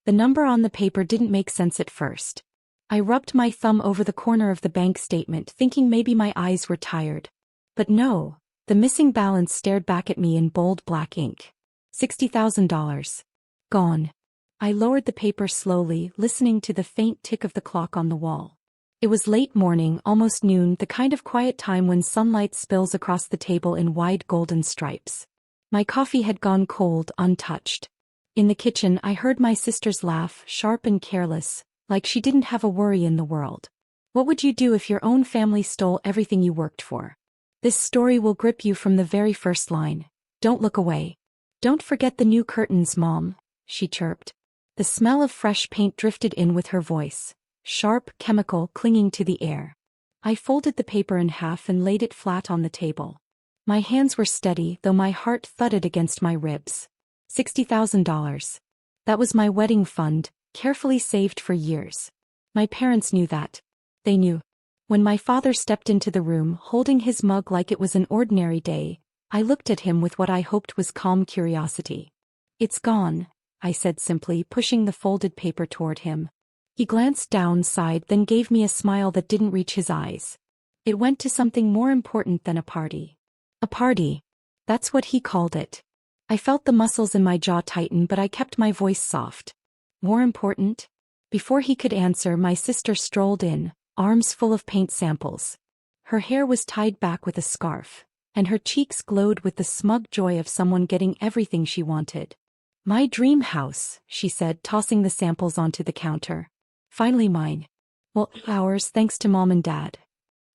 The number on the paper didn't make sense at first. I rubbed my thumb over the corner of the bank statement, thinking maybe my eyes were tired. But no, the missing balance stared back at me in bold black ink. $60,000. Gone. I lowered the paper slowly, listening to the faint tick of the clock on the wall. It was late morning, almost noon, the kind of quiet time when sunlight spills across the table in wide golden stripes. My coffee had gone cold, untouched. In the kitchen, I heard my sister's laugh, sharp and careless, like she didn't have a worry in the world. What would you do if your own family stole everything you worked for? This story will grip you from the very first line. Don't look away. Don't forget the new curtains, Mom, she chirped. The smell of fresh paint drifted in with her voice, sharp, chemical, clinging to the air. I folded the paper in half and laid it flat on the table. My hands were steady, though my heart thudded against my ribs. $60,000. That was my wedding fund, carefully saved for years. My parents knew that. They knew. When my father stepped into the room, holding his mug like it was an ordinary day, I looked at him with what I hoped was calm curiosity. It's gone, I said simply, pushing the folded paper toward him. He glanced down, sighed, then gave me a smile that didn't reach his eyes. It went to something more important than a party. A party. That's what he called it. I felt the muscles in my jaw tighten, but I kept my voice soft. More important? Before he could answer, my sister strolled in, arms full of paint samples. Her hair was tied back with a scarf, and her cheeks glowed with the smug joy of someone getting everything she wanted. My dream house, she said, tossing the samples onto the counter. Finally mine. Well, ours, thanks to Mom and Dad.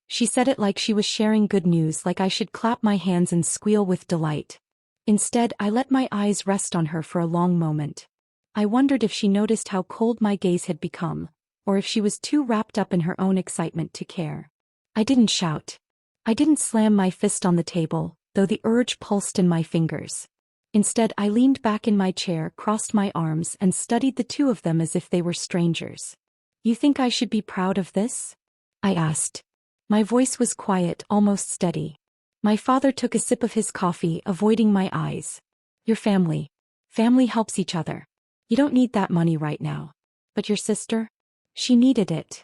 She said it like she was sharing good news, like I should clap my hands and squeal with delight. Instead, I let my eyes rest on her for a long moment. I wondered if she noticed how cold my gaze had become, or if she was too wrapped up in her own excitement to care. I didn't shout. I didn't slam my fist on the table, though the urge pulsed in my fingers. Instead, I leaned back in my chair, crossed my arms, and studied the two of them as if they were strangers. You think I should be proud of this? I asked. My voice was quiet, almost steady. My father took a sip of his coffee, avoiding my eyes. Your family. Family helps each other. You don't need that money right now. But your sister? She needed it.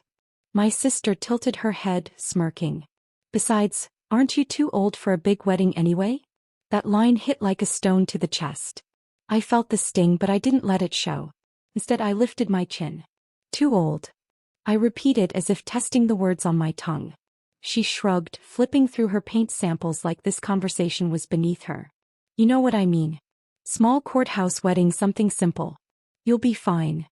My sister tilted her head, smirking. Besides, aren't you too old for a big wedding anyway? That line hit like a stone to the chest. I felt the sting, but I didn't let it show. Instead, I lifted my chin. Too old. I repeated as if testing the words on my tongue. She shrugged, flipping through her paint samples like this conversation was beneath her. You know what I mean. Small courthouse wedding, something simple. You'll be fine.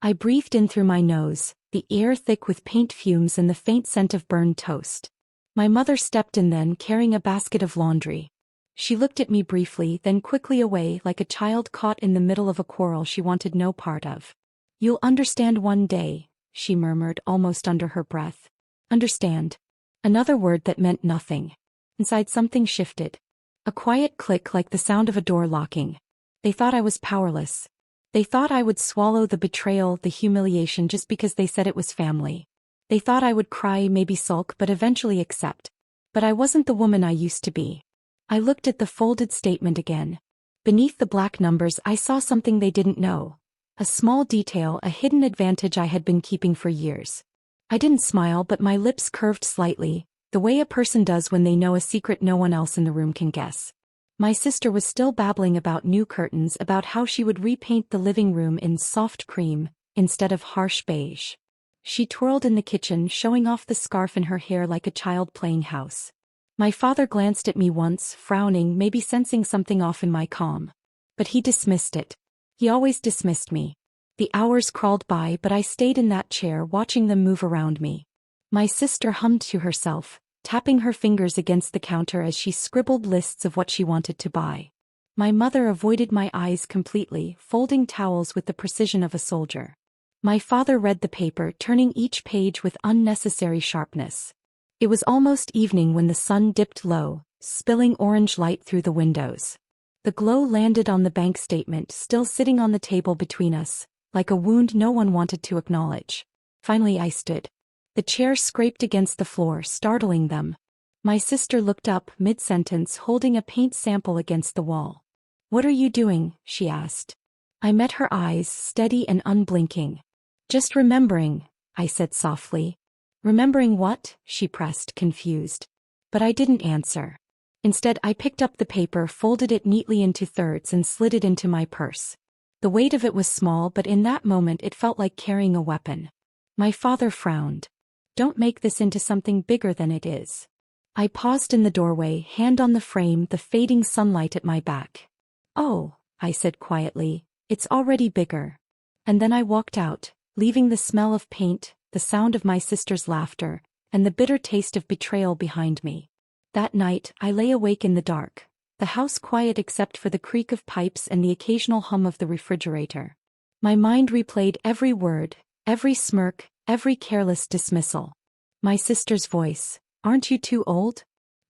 I breathed in through my nose, the air thick with paint fumes and the faint scent of burned toast. My mother stepped in then, carrying a basket of laundry. She looked at me briefly, then quickly away like a child caught in the middle of a quarrel she wanted no part of. You'll understand one day, she murmured almost under her breath. Understand. Another word that meant nothing. Inside, something shifted. A quiet click like the sound of a door locking. They thought I was powerless. They thought I would swallow the betrayal, the humiliation just because they said it was family. They thought I would cry, maybe sulk, but eventually accept. But I wasn't the woman I used to be. I looked at the folded statement again. Beneath the black numbers, I saw something they didn't know. A small detail, a hidden advantage I had been keeping for years. I didn't smile, but my lips curved slightly, the way a person does when they know a secret no one else in the room can guess. My sister was still babbling about new curtains, about how she would repaint the living room in soft cream, instead of harsh beige. She twirled in the kitchen, showing off the scarf in her hair like a child playing house. My father glanced at me once, frowning, maybe sensing something off in my calm. But he dismissed it. He always dismissed me. The hours crawled by, but I stayed in that chair, watching them move around me. My sister hummed to herself, tapping her fingers against the counter as she scribbled lists of what she wanted to buy. My mother avoided my eyes completely, folding towels with the precision of a soldier. My father read the paper, turning each page with unnecessary sharpness. It was almost evening when the sun dipped low, spilling orange light through the windows. The glow landed on the bank statement, still sitting on the table between us, like a wound no one wanted to acknowledge. Finally I stood. The chair scraped against the floor, startling them. My sister looked up, mid-sentence, holding a paint sample against the wall. "What are you doing?" she asked. I met her eyes, steady and unblinking. Just remembering, I said softly. Remembering what? She pressed, confused. But I didn't answer. Instead, I picked up the paper, folded it neatly into thirds and slid it into my purse. The weight of it was small, but in that moment it felt like carrying a weapon. My father frowned. Don't make this into something bigger than it is. I paused in the doorway, hand on the frame, the fading sunlight at my back. Oh, I said quietly, it's already bigger. And then I walked out, leaving the smell of paint, the sound of my sister's laughter, and the bitter taste of betrayal behind me. That night, I lay awake in the dark, the house quiet except for the creak of pipes and the occasional hum of the refrigerator. My mind replayed every word, every smirk, every careless dismissal. My sister's voice, "Aren't you too old?"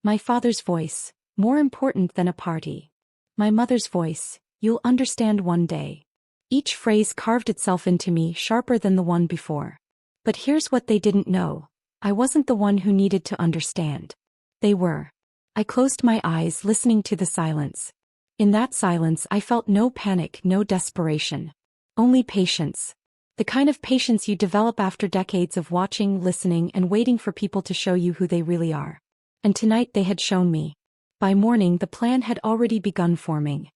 My father's voice, "More important than a party." My mother's voice, "You'll understand one day." Each phrase carved itself into me, sharper than the one before. But here's what they didn't know. I wasn't the one who needed to understand. They were. I closed my eyes, listening to the silence. In that silence I felt no panic, no desperation. Only patience. The kind of patience you develop after decades of watching, listening, and waiting for people to show you who they really are. And tonight they had shown me. By morning the plan had already begun forming.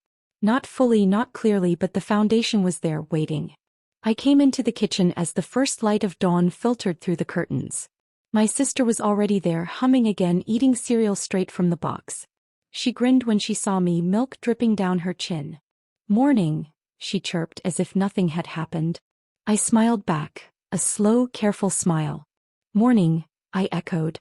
Not fully, not clearly, but the foundation was there, waiting. I came into the kitchen as the first light of dawn filtered through the curtains. My sister was already there, humming again, eating cereal straight from the box. She grinned when she saw me, milk dripping down her chin. "Morning," she chirped as if nothing had happened. I smiled back, a slow, careful smile. "Morning," I echoed.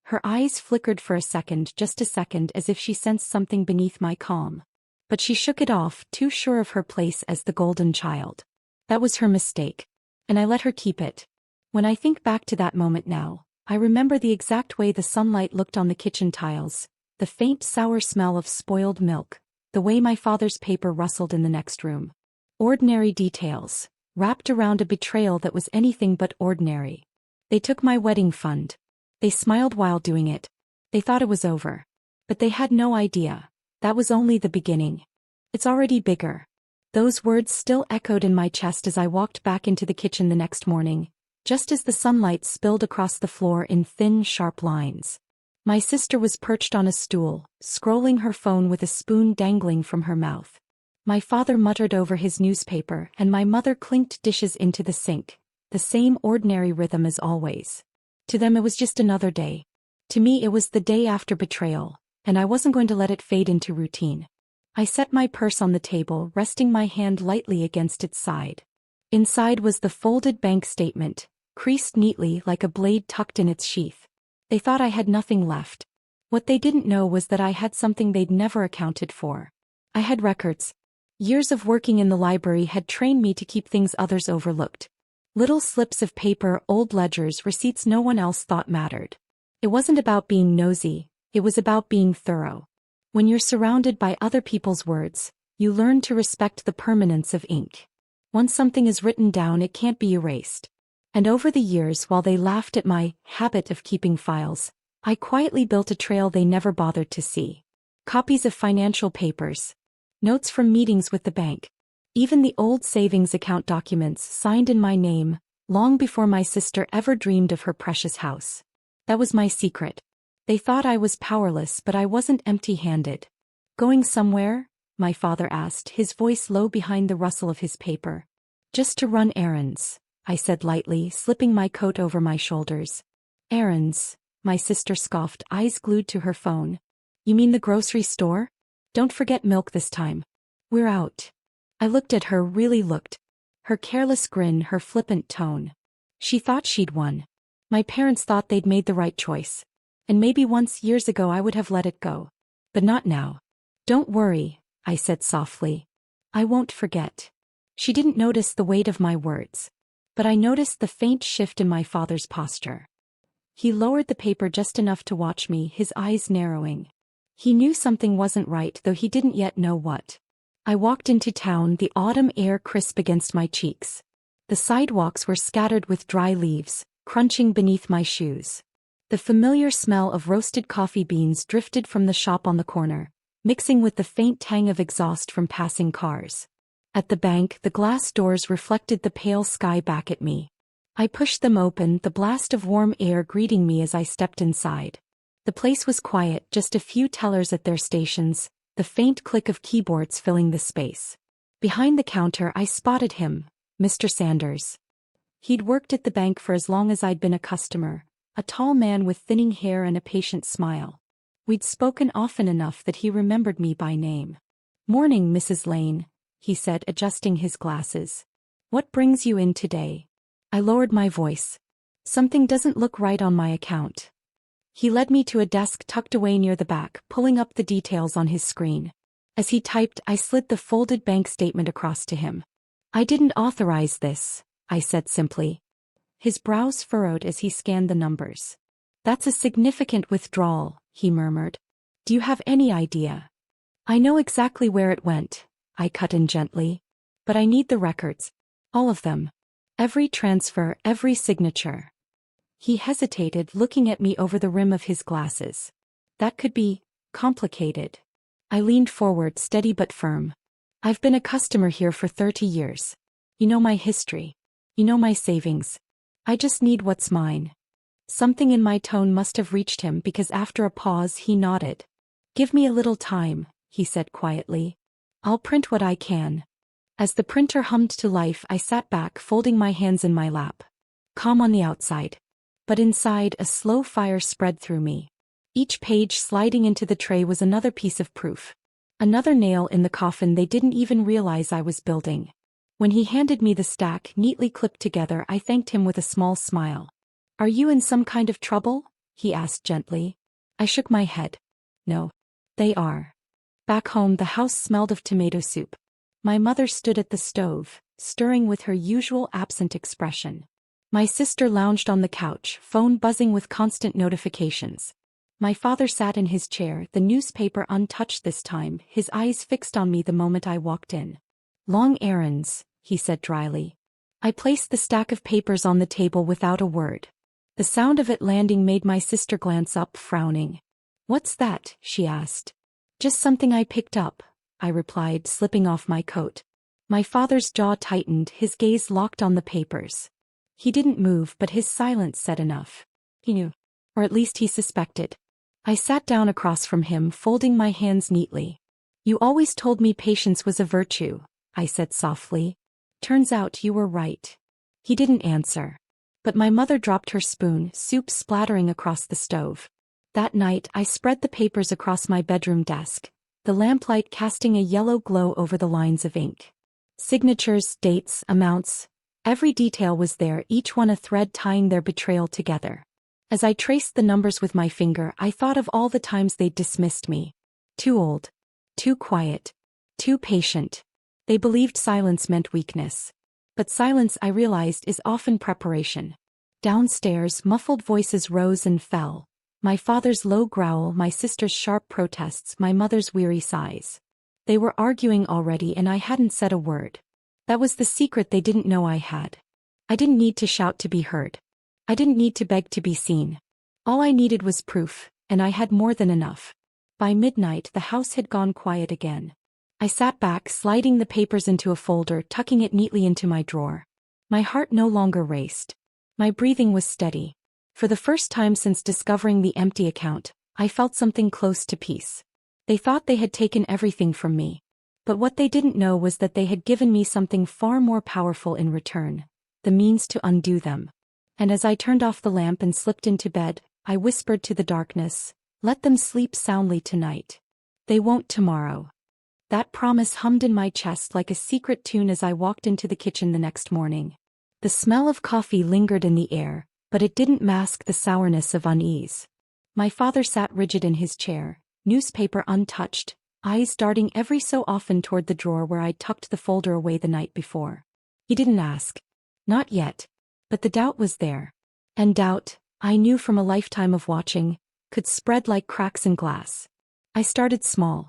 Her eyes flickered for a second, just a second, as if she sensed something beneath my calm. But she shook it off, too sure of her place as the golden child. That was her mistake. And I let her keep it. When I think back to that moment now, I remember the exact way the sunlight looked on the kitchen tiles, the faint sour smell of spoiled milk, the way my father's paper rustled in the next room. Ordinary details, wrapped around a betrayal that was anything but ordinary. They took my wedding fund. They smiled while doing it. They thought it was over. But they had no idea. That was only the beginning. It's already bigger. Those words still echoed in my chest as I walked back into the kitchen the next morning, just as the sunlight spilled across the floor in thin, sharp lines. My sister was perched on a stool, scrolling her phone with a spoon dangling from her mouth. My father muttered over his newspaper, and my mother clinked dishes into the sink, the same ordinary rhythm as always. To them it was just another day. To me it was the day after betrayal, and I wasn't going to let it fade into routine. I set my purse on the table, resting my hand lightly against its side. Inside was the folded bank statement, creased neatly like a blade tucked in its sheath. They thought I had nothing left. What they didn't know was that I had something they'd never accounted for. I had records. Years of working in the library had trained me to keep things others overlooked. Little slips of paper, old ledgers, receipts no one else thought mattered. It wasn't about being nosy, it was about being thorough. When you're surrounded by other people's words, you learn to respect the permanence of ink. Once something is written down, it can't be erased. And over the years, while they laughed at my habit of keeping files, I quietly built a trail they never bothered to see. Copies of financial papers, notes from meetings with the bank, even the old savings account documents signed in my name, long before my sister ever dreamed of her precious house. That was my secret. They thought I was powerless, but I wasn't empty-handed. "Going somewhere?" my father asked, his voice low behind the rustle of his paper. "Just to run errands," I said lightly, slipping my coat over my shoulders. "Errands?" my sister scoffed, eyes glued to her phone. "You mean the grocery store? Don't forget milk this time. We're out." I looked at her, really looked. Her careless grin, her flippant tone. She thought she'd won. My parents thought they'd made the right choice. And maybe once years ago I would have let it go. But not now. "Don't worry," I said softly. "I won't forget." She didn't notice the weight of my words. But I noticed the faint shift in my father's posture. He lowered the paper just enough to watch me, his eyes narrowing. He knew something wasn't right, though he didn't yet know what. I walked into town, the autumn air crisp against my cheeks. The sidewalks were scattered with dry leaves, crunching beneath my shoes. The familiar smell of roasted coffee beans drifted from the shop on the corner, mixing with the faint tang of exhaust from passing cars. At the bank, the glass doors reflected the pale sky back at me. I pushed them open, the blast of warm air greeting me as I stepped inside. The place was quiet, just a few tellers at their stations, the faint click of keyboards filling the space. Behind the counter I spotted him, Mr. Sanders. He'd worked at the bank for as long as I'd been a customer, a tall man with thinning hair and a patient smile. We'd spoken often enough that he remembered me by name. "Morning, Mrs. Lane," he said, adjusting his glasses. "What brings you in today?" I lowered my voice. "Something doesn't look right on my account." He led me to a desk tucked away near the back, pulling up the details on his screen. As he typed, I slid the folded bank statement across to him. "I didn't authorize this," I said simply. His brows furrowed as he scanned the numbers. "That's a significant withdrawal," he murmured. "Do you have any idea?" "I know exactly where it went," I cut in gently. "But I need the records. All of them. Every transfer, every signature." He hesitated, looking at me over the rim of his glasses. "That could be complicated." I leaned forward, steady but firm. "I've been a customer here for 30 years. You know my history. You know my savings. I just need what's mine." Something in my tone must have reached him because after a pause he nodded. "Give me a little time," he said quietly. "I'll print what I can." As the printer hummed to life, I sat back, folding my hands in my lap. Calm on the outside. But inside, a slow fire spread through me. Each page sliding into the tray was another piece of proof. Another nail in the coffin they didn't even realize I was building. When he handed me the stack, neatly clipped together, I thanked him with a small smile. "Are you in some kind of trouble?" he asked gently. I shook my head. "No. They are." Back home, the house smelled of tomato soup. My mother stood at the stove, stirring with her usual absent expression. My sister lounged on the couch, phone buzzing with constant notifications. My father sat in his chair, the newspaper untouched this time, his eyes fixed on me the moment I walked in. "Long errands," he said dryly. I placed the stack of papers on the table without a word. The sound of it landing made my sister glance up, frowning. "What's that?" she asked. "Just something I picked up," I replied, slipping off my coat. My father's jaw tightened, his gaze locked on the papers. He didn't move, but his silence said enough. He knew. Or at least he suspected. I sat down across from him, folding my hands neatly. "You always told me patience was a virtue," I said softly. "Turns out you were right." He didn't answer. But my mother dropped her spoon, soup splattering across the stove. That night, I spread the papers across my bedroom desk, the lamplight casting a yellow glow over the lines of ink. Signatures, dates, amounts. Every detail was there, each one a thread tying their betrayal together. As I traced the numbers with my finger, I thought of all the times they'd dismissed me. Too old. Too quiet. Too patient. They believed silence meant weakness. But silence, I realized, is often preparation. Downstairs, muffled voices rose and fell. My father's low growl, my sister's sharp protests, my mother's weary sighs. They were arguing already and I hadn't said a word. That was the secret they didn't know I had. I didn't need to shout to be heard. I didn't need to beg to be seen. All I needed was proof, and I had more than enough. By midnight, the house had gone quiet again. I sat back, sliding the papers into a folder, tucking it neatly into my drawer. My heart no longer raced. My breathing was steady. For the first time since discovering the empty account, I felt something close to peace. They thought they had taken everything from me. But what they didn't know was that they had given me something far more powerful in return, the means to undo them. And as I turned off the lamp and slipped into bed, I whispered to the darkness, "Let them sleep soundly tonight. They won't tomorrow." That promise hummed in my chest like a secret tune as I walked into the kitchen the next morning. The smell of coffee lingered in the air, but it didn't mask the sourness of unease. My father sat rigid in his chair, newspaper untouched, eyes darting every so often toward the drawer where I'd tucked the folder away the night before. He didn't ask. Not yet. But the doubt was there. And doubt, I knew from a lifetime of watching, could spread like cracks in glass. I started small.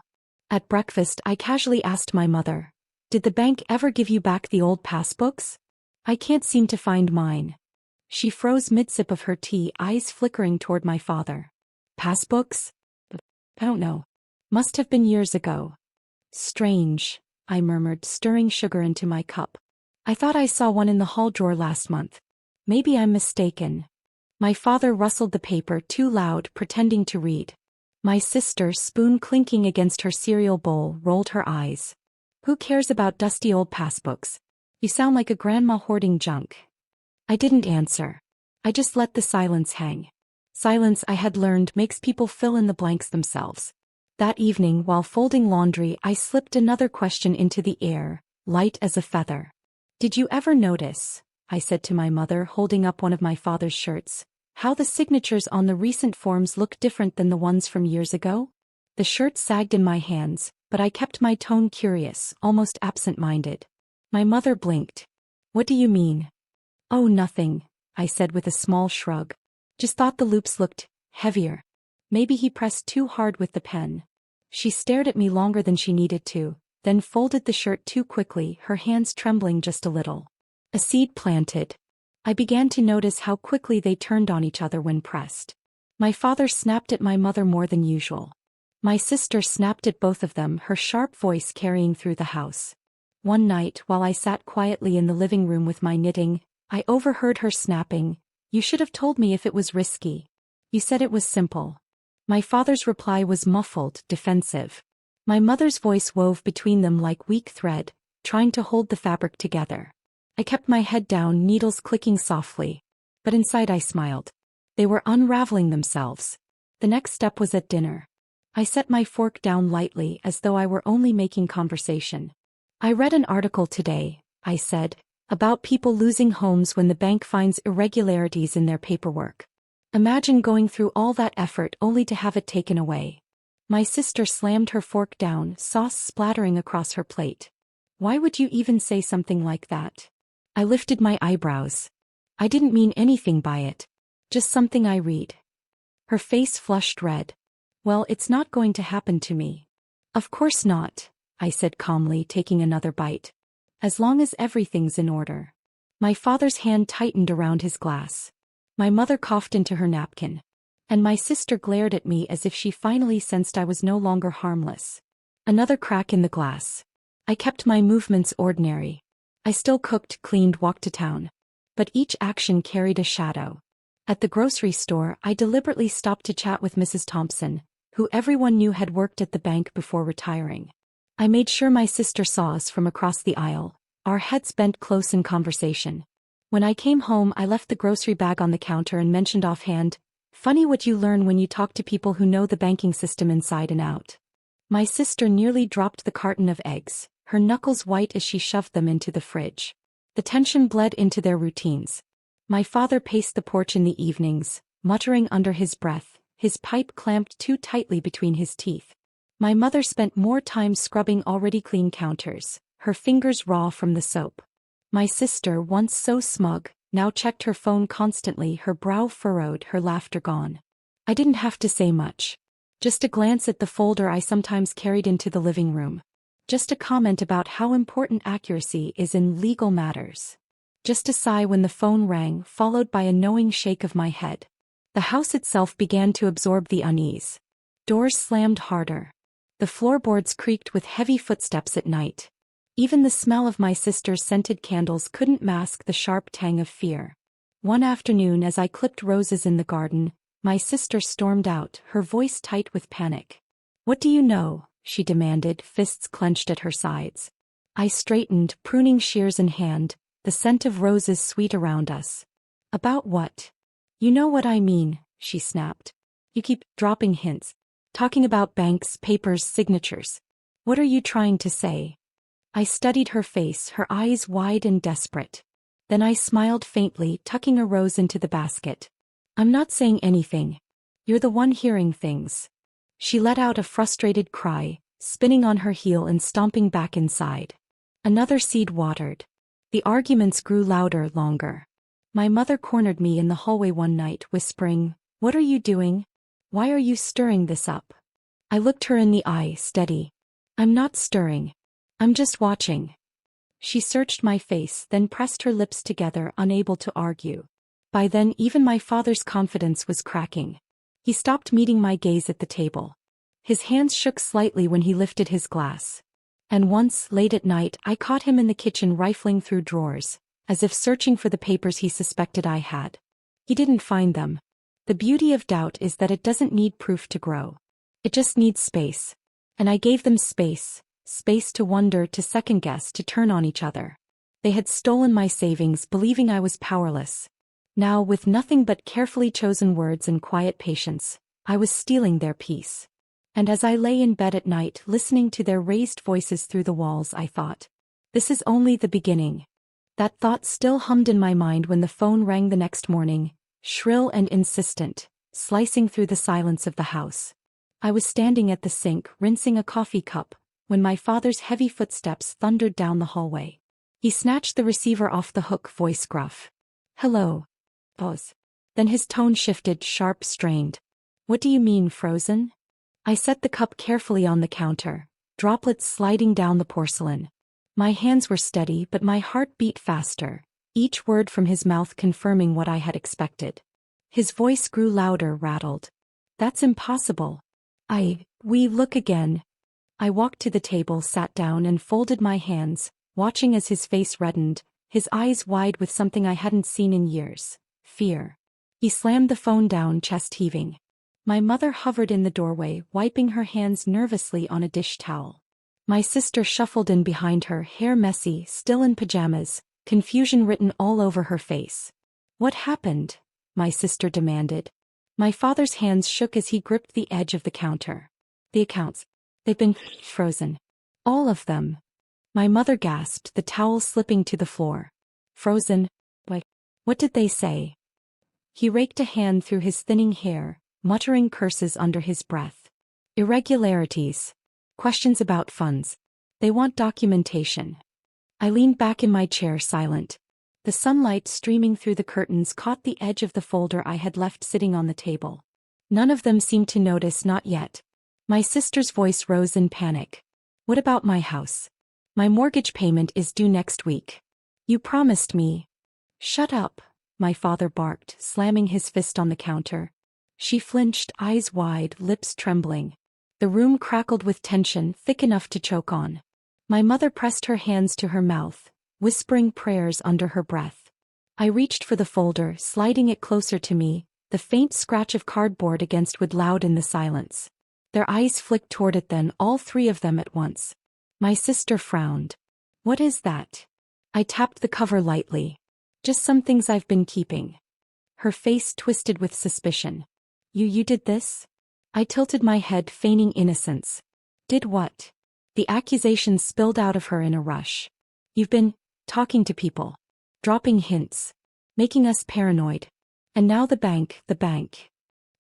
At breakfast, I casually asked my mother, "Did the bank ever give you back the old passbooks? I can't seem to find mine." She froze mid-sip of her tea, eyes flickering toward my father. "Passbooks? I don't know. Must have been years ago." "Strange," I murmured, stirring sugar into my cup. I thought I saw one in the hall drawer last month. Maybe I'm mistaken. My father rustled the paper too loud, pretending to read. My sister, spoon clinking against her cereal bowl, rolled her eyes. Who cares about dusty old passbooks? You sound like a grandma hoarding junk. I didn't answer. I just let the silence hang. Silence, I had learned, makes people fill in the blanks themselves. That evening, while folding laundry, I slipped another question into the air, light as a feather. Did you ever notice, I said to my mother, holding up one of my father's shirts, how the signatures on the recent forms look different than the ones from years ago? The shirt sagged in my hands, but I kept my tone curious, almost absent-minded. My mother blinked. What do you mean? Oh, nothing, I said with a small shrug. Just thought the loops looked heavier. Maybe he pressed too hard with the pen. She stared at me longer than she needed to, then folded the shirt too quickly, her hands trembling just a little. A seed planted. I began to notice how quickly they turned on each other when pressed. My father snapped at my mother more than usual. My sister snapped at both of them, her sharp voice carrying through the house. One night, while I sat quietly in the living room with my knitting, I overheard her snapping, "You should have told me if it was risky. You said it was simple." My father's reply was muffled, defensive. My mother's voice wove between them like weak thread, trying to hold the fabric together. I kept my head down, needles clicking softly. But inside I smiled. They were unraveling themselves. The next step was at dinner. I set my fork down lightly, as though I were only making conversation. I read an article today, I said, about people losing homes when the bank finds irregularities in their paperwork. Imagine going through all that effort only to have it taken away. My sister slammed her fork down, sauce splattering across her plate. Why would you even say something like that? I lifted my eyebrows. I didn't mean anything by it. Just something I read. Her face flushed red. Well, it's not going to happen to me. Of course not, I said calmly, taking another bite. As long as everything's in order. My father's hand tightened around his glass. My mother coughed into her napkin. And my sister glared at me as if she finally sensed I was no longer harmless. Another crack in the glass. I kept my movements ordinary. I still cooked, cleaned, walked to town. But each action carried a shadow. At the grocery store, I deliberately stopped to chat with Mrs. Thompson, who everyone knew had worked at the bank before retiring. I made sure my sister saw us from across the aisle, our heads bent close in conversation. When I came home, I left the grocery bag on the counter and mentioned offhand, "Funny what you learn when you talk to people who know the banking system inside and out." My sister nearly dropped the carton of eggs, her knuckles white as she shoved them into the fridge. The tension bled into their routines. My father paced the porch in the evenings, muttering under his breath, his pipe clamped too tightly between his teeth. My mother spent more time scrubbing already clean counters, her fingers raw from the soap. My sister, once so smug, now checked her phone constantly, her brow furrowed, her laughter gone. I didn't have to say much. Just a glance at the folder I sometimes carried into the living room. Just a comment about how important accuracy is in legal matters. Just a sigh when the phone rang, followed by a knowing shake of my head. The house itself began to absorb the unease. Doors slammed harder. The floorboards creaked with heavy footsteps at night. Even the smell of my sister's scented candles couldn't mask the sharp tang of fear. One afternoon, as I clipped roses in the garden, my sister stormed out, her voice tight with panic. "What do you know?" she demanded, fists clenched at her sides. I straightened, pruning shears in hand, the scent of roses sweet around us. "About what?" "You know what I mean," she snapped. "You keep dropping hints. Talking about banks, papers, signatures. What are you trying to say?" I studied her face, her eyes wide and desperate. Then I smiled faintly, tucking a rose into the basket. "I'm not saying anything. You're the one hearing things." She let out a frustrated cry, spinning on her heel and stomping back inside. Another seed watered. The arguments grew louder, longer. My mother cornered me in the hallway one night, whispering, "What are you doing? Why are you stirring this up?" I looked her in the eye, steady. "I'm not stirring. I'm just watching." She searched my face, then pressed her lips together, unable to argue. By then, even my father's confidence was cracking. He stopped meeting my gaze at the table. His hands shook slightly when he lifted his glass. And once, late at night, I caught him in the kitchen rifling through drawers, as if searching for the papers he suspected I had. He didn't find them. The beauty of doubt is that it doesn't need proof to grow. It just needs space. And I gave them space to wonder, to second-guess, to turn on each other. They had stolen my savings, believing I was powerless. Now, with nothing but carefully chosen words and quiet patience, I was stealing their peace. And as I lay in bed at night, listening to their raised voices through the walls, I thought, this is only the beginning. That thought still hummed in my mind when the phone rang the next morning, shrill and insistent, slicing through the silence of the house. I was standing at the sink, rinsing a coffee cup, when my father's heavy footsteps thundered down the hallway. He snatched the receiver off the hook, voice gruff. Hello. Pause. Then his tone shifted, sharp, strained. What do you mean, frozen? I set the cup carefully on the counter, droplets sliding down the porcelain. My hands were steady, but my heart beat faster, each word from his mouth confirming what I had expected. His voice grew louder, rattled. That's impossible. We look again. I walked to the table, sat down and folded my hands, watching as his face reddened, his eyes wide with something I hadn't seen in years, fear. He slammed the phone down, chest heaving. My mother hovered in the doorway, wiping her hands nervously on a dish towel. My sister shuffled in behind her, hair messy, still in pajamas, confusion written all over her face. What happened? My sister demanded. My father's hands shook as he gripped the edge of the counter. The accounts. They've been frozen. All of them. My mother gasped, the towel slipping to the floor. Frozen? What did they say? He raked a hand through his thinning hair, muttering curses under his breath. Irregularities. Questions about funds. They want documentation. I leaned back in my chair, silent. The sunlight streaming through the curtains caught the edge of the folder I had left sitting on the table. None of them seemed to notice, not yet. My sister's voice rose in panic. What about my house? My mortgage payment is due next week. You promised me. Shut up, my father barked, slamming his fist on the counter. She flinched, eyes wide, lips trembling. The room crackled with tension, thick enough to choke on. My mother pressed her hands to her mouth, whispering prayers under her breath. I reached for the folder, sliding it closer to me, the faint scratch of cardboard against wood loud in the silence. Their eyes flicked toward it then, all three of them at once. My sister frowned. What is that? I tapped the cover lightly. Just some things I've been keeping. Her face twisted with suspicion. You did this? I tilted my head, feigning innocence. Did what? The accusations spilled out of her in a rush. You've been talking to people. Dropping hints. Making us paranoid. And now the bank.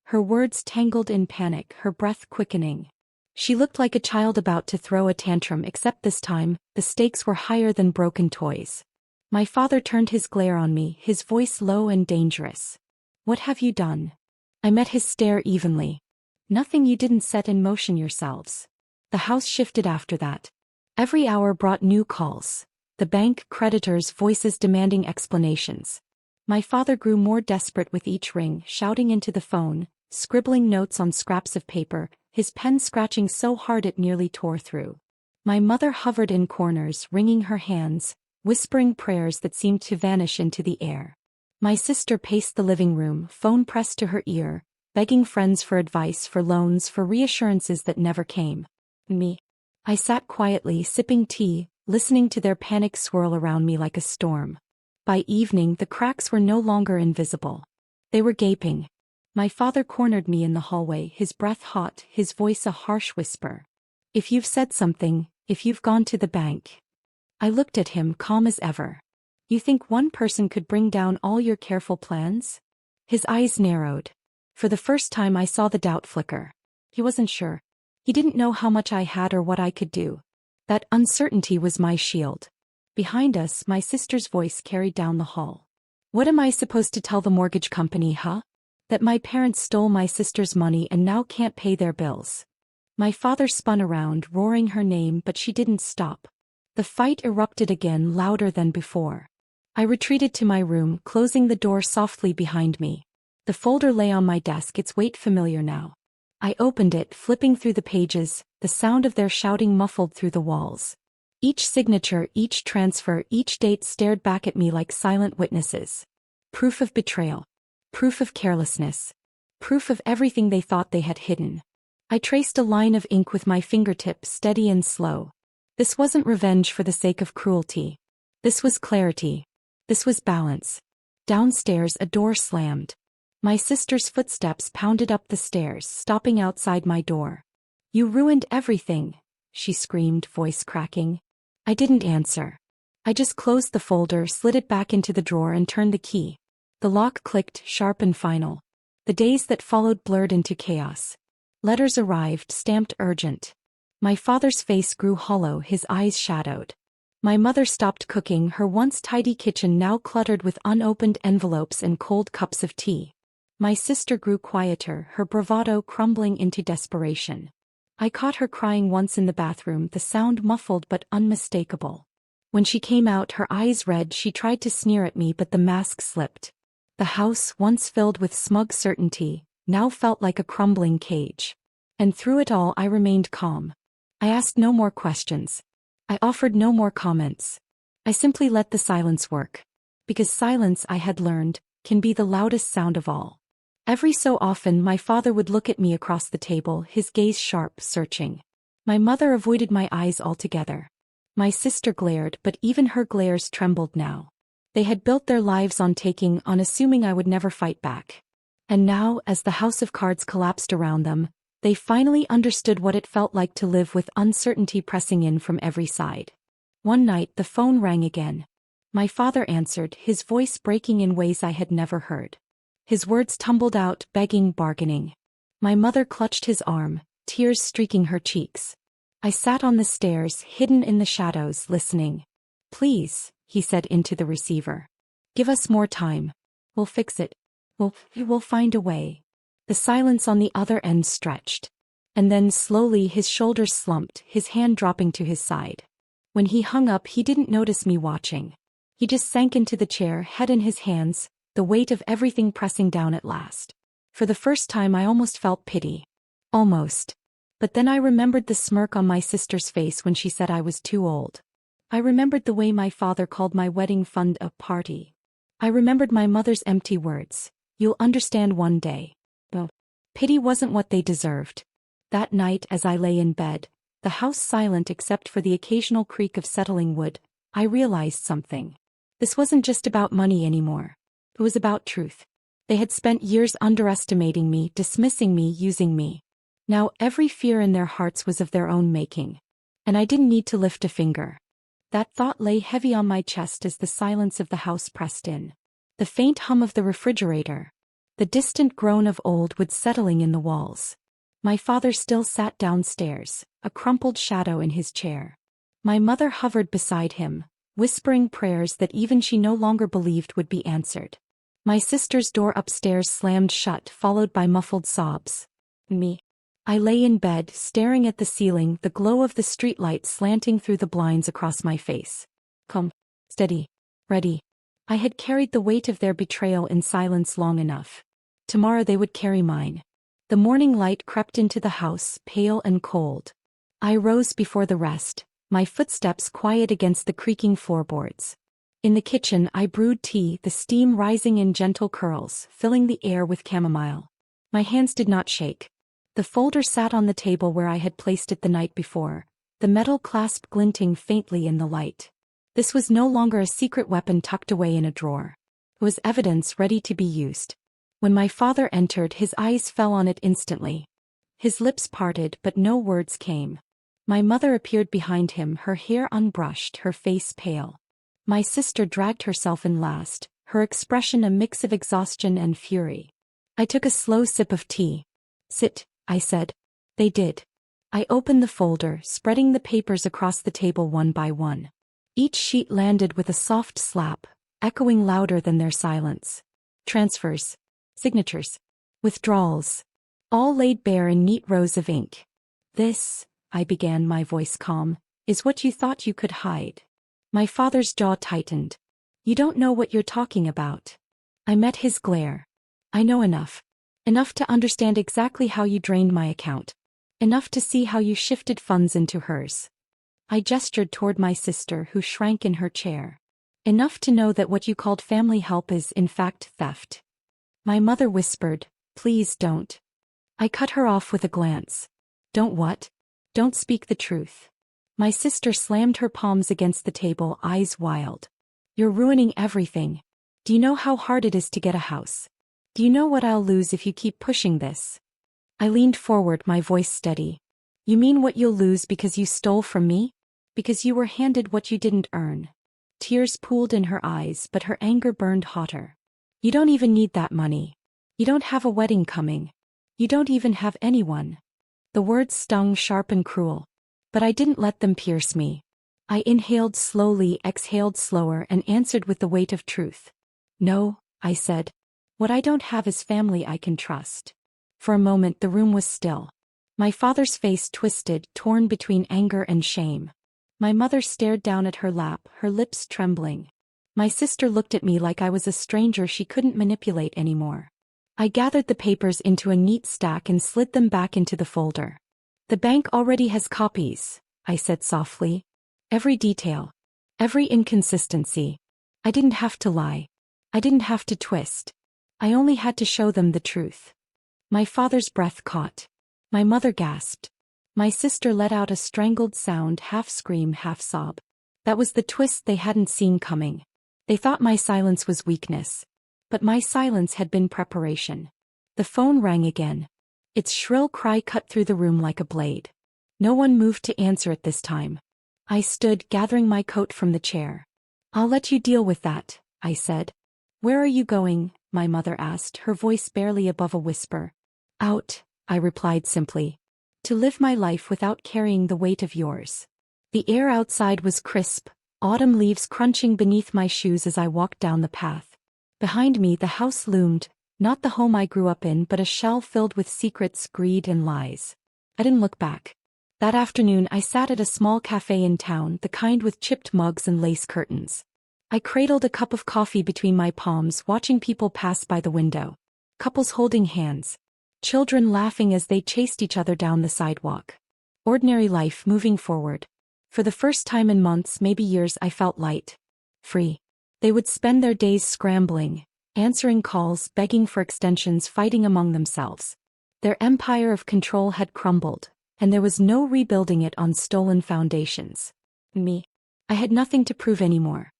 Her words tangled in panic, her breath quickening. She looked like a child about to throw a tantrum, except this time, the stakes were higher than broken toys. My father turned his glare on me, his voice low and dangerous. What have you done? I met his stare evenly. Nothing, you didn't set in motion yourselves. The house shifted after that. Every hour brought new calls. The bank, creditors, voices demanding explanations. My father grew more desperate with each ring, shouting into the phone, scribbling notes on scraps of paper, his pen scratching so hard it nearly tore through. My mother hovered in corners, wringing her hands, whispering prayers that seemed to vanish into the air. My sister paced the living room, phone pressed to her ear, begging friends for advice, for loans, for reassurances that never came. Me. I sat quietly, sipping tea, listening to their panic swirl around me like a storm. By evening, the cracks were no longer invisible. They were gaping. My father cornered me in the hallway, his breath hot, his voice a harsh whisper. If you've said something, if you've gone to the bank. I looked at him, calm as ever. You think one person could bring down all your careful plans? His eyes narrowed. For the first time I saw the doubt flicker. He wasn't sure. He didn't know how much I had or what I could do. That uncertainty was my shield. Behind us, my sister's voice carried down the hall. What am I supposed to tell the mortgage company, huh? That my parents stole my sister's money and now can't pay their bills. My father spun around, roaring her name, but she didn't stop. The fight erupted again, louder than before. I retreated to my room, closing the door softly behind me. The folder lay on my desk, its weight familiar now. I opened it, flipping through the pages, the sound of their shouting muffled through the walls. Each signature, each transfer, each date stared back at me like silent witnesses. Proof of betrayal. Proof of carelessness. Proof of everything they thought they had hidden. I traced a line of ink with my fingertips, steady and slow. This wasn't revenge for the sake of cruelty. This was clarity. This was balance. Downstairs, a door slammed. My sister's footsteps pounded up the stairs, stopping outside my door. "You ruined everything," she screamed, voice cracking. I didn't answer. I just closed the folder, slid it back into the drawer and turned the key. The lock clicked, sharp and final. The days that followed blurred into chaos. Letters arrived, stamped urgent. My father's face grew hollow, his eyes shadowed. My mother stopped cooking, her once tidy kitchen now cluttered with unopened envelopes and cold cups of tea. My sister grew quieter, her bravado crumbling into desperation. I caught her crying once in the bathroom, the sound muffled but unmistakable. When she came out, her eyes red, she tried to sneer at me but the mask slipped. The house, once filled with smug certainty, now felt like a crumbling cage. And through it all I remained calm. I asked no more questions. I offered no more comments. I simply let the silence work. Because silence, I had learned, can be the loudest sound of all. Every so often my father would look at me across the table, his gaze sharp, searching. My mother avoided my eyes altogether. My sister glared, but even her glares trembled now. They had built their lives on taking, on assuming I would never fight back. And now, as the house of cards collapsed around them, they finally understood what it felt like to live with uncertainty pressing in from every side. One night the phone rang again. My father answered, his voice breaking in ways I had never heard. His words tumbled out, begging, bargaining. My mother clutched his arm, tears streaking her cheeks. I sat on the stairs, hidden in the shadows, listening. "Please," he said into the receiver. "Give us more time. We'll fix it. We'll find a way." The silence on the other end stretched. And then slowly his shoulders slumped, his hand dropping to his side. When he hung up, he didn't notice me watching. He just sank into the chair, head in his hands, the weight of everything pressing down at last. For the first time I almost felt pity. Almost. But then I remembered the smirk on my sister's face when she said I was too old. I remembered the way my father called my wedding fund a party. I remembered my mother's empty words, "You'll understand one day." Though pity wasn't what they deserved. That night as I lay in bed, the house silent except for the occasional creak of settling wood, I realized something. This wasn't just about money anymore. It was about truth. They had spent years underestimating me, dismissing me, using me. Now every fear in their hearts was of their own making. And I didn't need to lift a finger. That thought lay heavy on my chest as the silence of the house pressed in. The faint hum of the refrigerator. The distant groan of old wood settling in the walls. My father still sat downstairs, a crumpled shadow in his chair. My mother hovered beside him, whispering prayers that even she no longer believed would be answered. My sister's door upstairs slammed shut, followed by muffled sobs. Me. I lay in bed, staring at the ceiling, the glow of the streetlight slanting through the blinds across my face. Calm, steady, ready. I had carried the weight of their betrayal in silence long enough. Tomorrow they would carry mine. The morning light crept into the house, pale and cold. I rose before the rest, my footsteps quiet against the creaking floorboards. In the kitchen I brewed tea, the steam rising in gentle curls, filling the air with chamomile. My hands did not shake. The folder sat on the table where I had placed it the night before, the metal clasp glinting faintly in the light. This was no longer a secret weapon tucked away in a drawer. It was evidence ready to be used. When my father entered, his eyes fell on it instantly. His lips parted, but no words came. My mother appeared behind him, her hair unbrushed, her face pale. My sister dragged herself in last, her expression a mix of exhaustion and fury. I took a slow sip of tea. "Sit," I said. They did. I opened the folder, spreading the papers across the table one by one. Each sheet landed with a soft slap, echoing louder than their silence. Transfers. Signatures. Withdrawals. All laid bare in neat rows of ink. "This," I began, my voice calm, "is what you thought you could hide." My father's jaw tightened. "You don't know what you're talking about." I met his glare. "I know enough. Enough to understand exactly how you drained my account. Enough to see how you shifted funds into hers. I gestured toward my sister who shrank in her chair. Enough to know that what you called family help is in fact theft. My mother whispered, "Please don't." I cut her off with a glance. "Don't what?" "Don't speak the truth." My sister slammed her palms against the table, eyes wild. "You're ruining everything. Do you know how hard it is to get a house? Do you know what I'll lose if you keep pushing this?" I leaned forward, my voice steady. "You mean what you'll lose because you stole from me? Because you were handed what you didn't earn?" Tears pooled in her eyes, but her anger burned hotter. "You don't even need that money. You don't have a wedding coming. You don't even have anyone." The words stung sharp and cruel. But I didn't let them pierce me. I inhaled slowly, exhaled slower, and answered with the weight of truth. "No," I said. "What I don't have is family I can trust." For a moment the room was still. My father's face twisted, torn between anger and shame. My mother stared down at her lap, her lips trembling. My sister looked at me like I was a stranger she couldn't manipulate anymore. I gathered the papers into a neat stack and slid them back into the folder. "The bank already has copies," I said softly. "Every detail. Every inconsistency. I didn't have to lie. I didn't have to twist. I only had to show them the truth." My father's breath caught. My mother gasped. My sister let out a strangled sound, half scream, half sob. That was the twist they hadn't seen coming. They thought my silence was weakness. But my silence had been preparation. The phone rang again. Its shrill cry cut through the room like a blade. No one moved to answer it this time. I stood, gathering my coat from the chair. "I'll let you deal with that," I said. "Where are you going?" my mother asked, her voice barely above a whisper. "Out," I replied simply. "To live my life without carrying the weight of yours." The air outside was crisp, autumn leaves crunching beneath my shoes as I walked down the path. Behind me the house loomed, not the home I grew up in but a shell filled with secrets, greed and lies. I didn't look back. That afternoon I sat at a small cafe in town, the kind with chipped mugs and lace curtains. I cradled a cup of coffee between my palms, watching people pass by the window. Couples holding hands. Children laughing as they chased each other down the sidewalk. Ordinary life moving forward. For the first time in months, maybe years, I felt light. Free. They would spend their days scrambling, answering calls, begging for extensions, fighting among themselves. Their empire of control had crumbled, and there was no rebuilding it on stolen foundations. Me. I had nothing to prove anymore.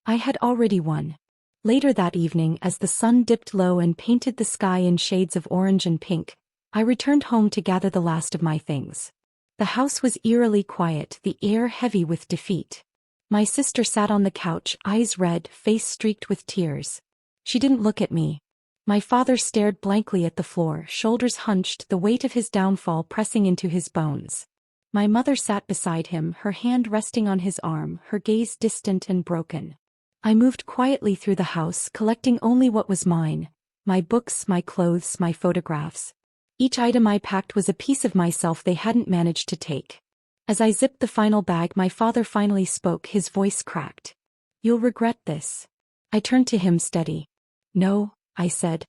I had already won. Later that evening, as the sun dipped low and painted the sky in shades of orange and pink, I returned home to gather the last of my things. The house was eerily quiet, the air heavy with defeat. My sister sat on the couch, eyes red, face streaked with tears. She didn't look at me. My father stared blankly at the floor, shoulders hunched, the weight of his downfall pressing into his bones. My mother sat beside him, her hand resting on his arm, her gaze distant and broken. I moved quietly through the house, collecting only what was mine: my books, my clothes, my photographs. Each item I packed was a piece of myself they hadn't managed to take. As I zipped the final bag, my father finally spoke, his voice cracked. "You'll regret this." I turned to him, steady. "No," I said.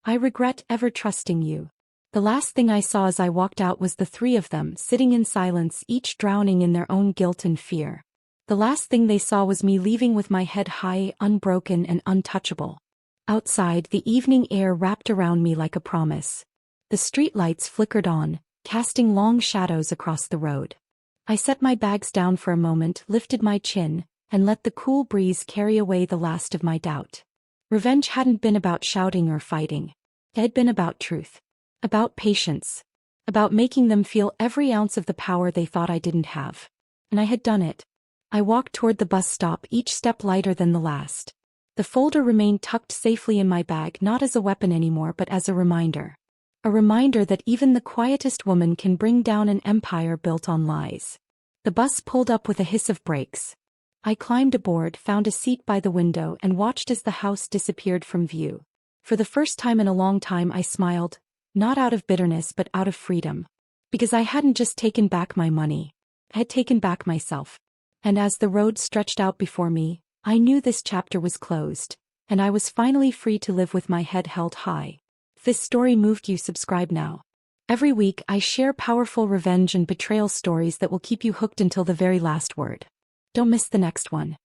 "I regret ever trusting you." The last thing I saw as I walked out was the three of them, sitting in silence, each drowning in their own guilt and fear. The last thing they saw was me leaving with my head high, unbroken and untouchable. Outside, the evening air wrapped around me like a promise. The streetlights flickered on, casting long shadows across the road. I set my bags down for a moment, lifted my chin, and let the cool breeze carry away the last of my doubt. Revenge hadn't been about shouting or fighting. It had been about truth. About patience. About making them feel every ounce of the power they thought I didn't have. And I had done it. I walked toward the bus stop, each step lighter than the last. The folder remained tucked safely in my bag, not as a weapon anymore but as a reminder. A reminder that even the quietest woman can bring down an empire built on lies. The bus pulled up with a hiss of brakes. I climbed aboard, found a seat by the window, and watched as the house disappeared from view. For the first time in a long time I smiled, not out of bitterness but out of freedom. Because I hadn't just taken back my money. I had taken back myself. And as the road stretched out before me, I knew this chapter was closed, and I was finally free to live with my head held high. this story moved you, subscribe now. Every week, I share powerful revenge and betrayal stories that will keep you hooked until the very last word. Don't miss the next one.